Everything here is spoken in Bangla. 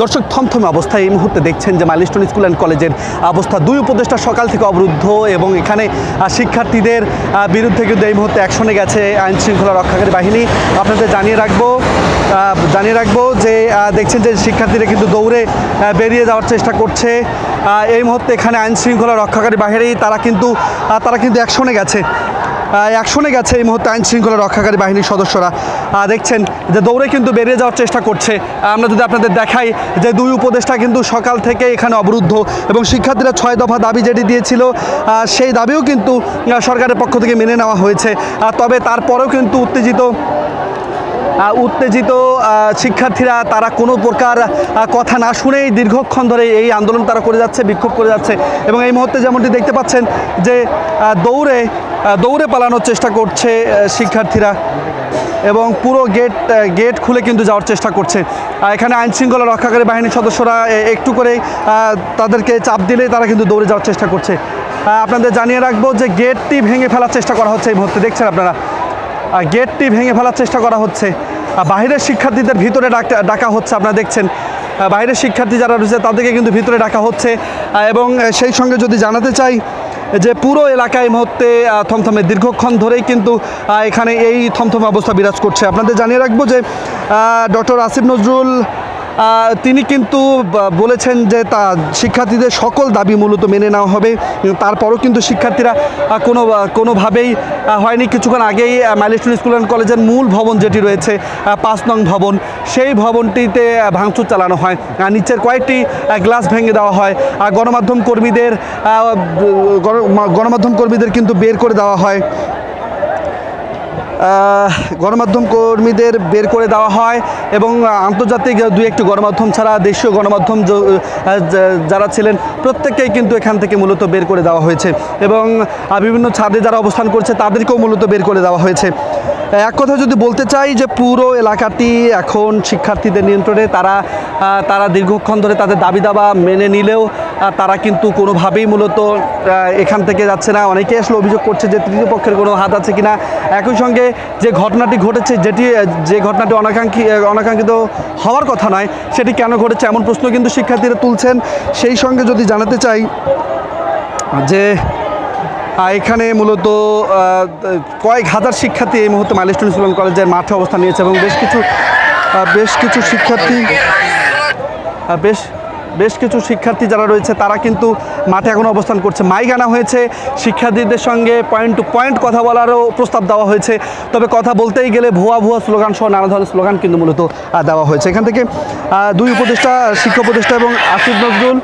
দর্শক থমথমে অবস্থায় এই মুহূর্তে দেখছেন যে মাইলস্টোন স্কুল অ্যান্ড কলেজের অবস্থা। দুই উপদেষ্টা সকাল থেকে অবরুদ্ধ এবং এখানে শিক্ষার্থীদের বিরুদ্ধে কিন্তু এই মুহূর্তে অ্যাকশনে গেছে আইন শৃঙ্খলা রক্ষাকারী বাহিনী। আপনাদের জানিয়ে রাখবো যে দেখছেন যে শিক্ষার্থীরা কিন্তু দৌড়ে বেরিয়ে যাওয়ার চেষ্টা করছে। এই মুহূর্তে এখানে আইন শৃঙ্খলা রক্ষাকারী বাহিনী তারা কিন্তু অ্যাকশনে গেছে এই মুহূর্তে আইন শৃঙ্খলা রক্ষাকারী বাহিনীর সদস্যরা দেখছেন যে দৌড়ে কিন্তু বেরিয়ে যাওয়ার চেষ্টা করছে। আমরা যদি আপনাদের দেখাই যে দুই উপদেষ্টা কিন্তু সকাল থেকে এখানে অবরুদ্ধ এবং শিক্ষার্থীরা 6 দফা দাবি যেটি দিয়েছিল সেই দাবিও কিন্তু সরকারের পক্ষ থেকে মেনে নেওয়া হয়েছে। তবে তারপরেও কিন্তু উত্তেজিত শিক্ষার্থীরা তারা কোনো প্রকার কথা না শুনেই দীর্ঘক্ষণ ধরে এই আন্দোলন তারা করে যাচ্ছে, বিক্ষোভ করে যাচ্ছে এবং এই মুহূর্তে যেমনটি দেখতে পাচ্ছেন যে দৌড়ে পালানোর চেষ্টা করছে শিক্ষার্থীরা এবং পুরো গেট খুলে কিন্তু যাওয়ার চেষ্টা করছে। এখানে আইন শৃঙ্খলা রক্ষাকারী বাহিনীর সদস্যরা একটু করে তাদেরকে চাপ দিলেই তারা কিন্তু দৌড়ে যাওয়ার চেষ্টা করছে। আপনাদের জানিয়ে রাখবো যে গেটটি ভেঙে ফেলার চেষ্টা করা হচ্ছে এই মুহূর্তে দেখছেন আপনারা, গেটটি ভেঙে ফেলার চেষ্টা করা হচ্ছে। বাইরের শিক্ষার্থীদের ভিতরে ডাকা হচ্ছে, আপনারা দেখছেন বাইরের শিক্ষার্থী যারা রয়েছে তাদেরকে কিন্তু ভিতরে ডাকা হচ্ছে এবং সেই সঙ্গে যদি জানাতে চাই যে পুরো এলাকায় মুহূর্তে থমথমে দীর্ঘক্ষণ ধরেই কিন্তু এখানে এই থমথমে অবস্থা বিরাজ করছে। আপনাদের জানিয়ে রাখবো যে ডক্টর আসিফ নজরুল তিনি কিন্তু বলেছেন যে শিক্ষার্থীদের সকল দাবি মূলত মেনে নেওয়া হবে। তারপরও কিন্তু শিক্ষার্থীরা কোনোভাবেই হয়নি। কিছুক্ষণ আগেই মাইলস্টোন স্কুল অ্যান্ড কলেজের মূল ভবন যেটি রয়েছে 5 নং ভবন, সেই ভবনটিতে ভাঙচুর চালানো হয়, নিচের কয়েকটি গ্লাস ভেঙে দেওয়া হয়। গণমাধ্যম কর্মীদের কিন্তু বের করে দেওয়া হয়, এবং আন্তর্জাতিক দু একটি গণমাধ্যম ছাড়া দেশীয় গণমাধ্যম যারা ছিলেন প্রত্যেককেই কিন্তু এখান থেকে মূলত বের করে দেওয়া হয়েছে এবং বিভিন্ন ছাদে যারা অবস্থান করছে তাদেরকেও মূলত বের করে দেওয়া হয়েছে। এক কথা যদি বলতে চাই যে পুরো এলাকাটি এখন শিক্ষার্থীদের নিয়ন্ত্রণে। তারা দীর্ঘক্ষণ ধরে তাদের দাবি দাবা মেনে নিলেও তারা কিন্তু কোনোভাবেই মূলত এখান থেকে যাচ্ছে না। অনেকেই আসলে অভিযোগ করছে যে তৃতীয় পক্ষের কোনো হাত আছে কিনা। একই সঙ্গে যে ঘটনাটি ঘটেছে যে ঘটনাটি অনাকাঙ্ক্ষিত হওয়ার কথা নয়, সেটি কেন ঘটেছে এমন প্রশ্ন কিন্তু শিক্ষার্থীরা তুলছেন। সেই সঙ্গে যদি জানাতে চাই যে এখানে মূলত কয়েক হাজার শিক্ষার্থী এই মুহূর্তে মাইলস্টোন স্কুল অ্যান্ড কলেজের মাঠে অবস্থান নিয়েছে এবং বেশ কিছু শিক্ষার্থী যারা রয়েছে তারা কিন্তু মাঠে এখনও অবস্থান করছে। মাইক আনা হয়েছে, শিক্ষার্থীদের সঙ্গে পয়েন্ট টু পয়েন্ট কথা বলারও প্রস্তাব দেওয়া হয়েছে। তবে কথা বলতেই গেলে ভুয়া স্লোগান সহ নানা ধরনের স্লোগান কিন্তু মূলত দেওয়া হয়েছে। এখান থেকে দুই উপদেষ্টা, শিক্ষা উপদেষ্টা এবং আসিফ নজরুল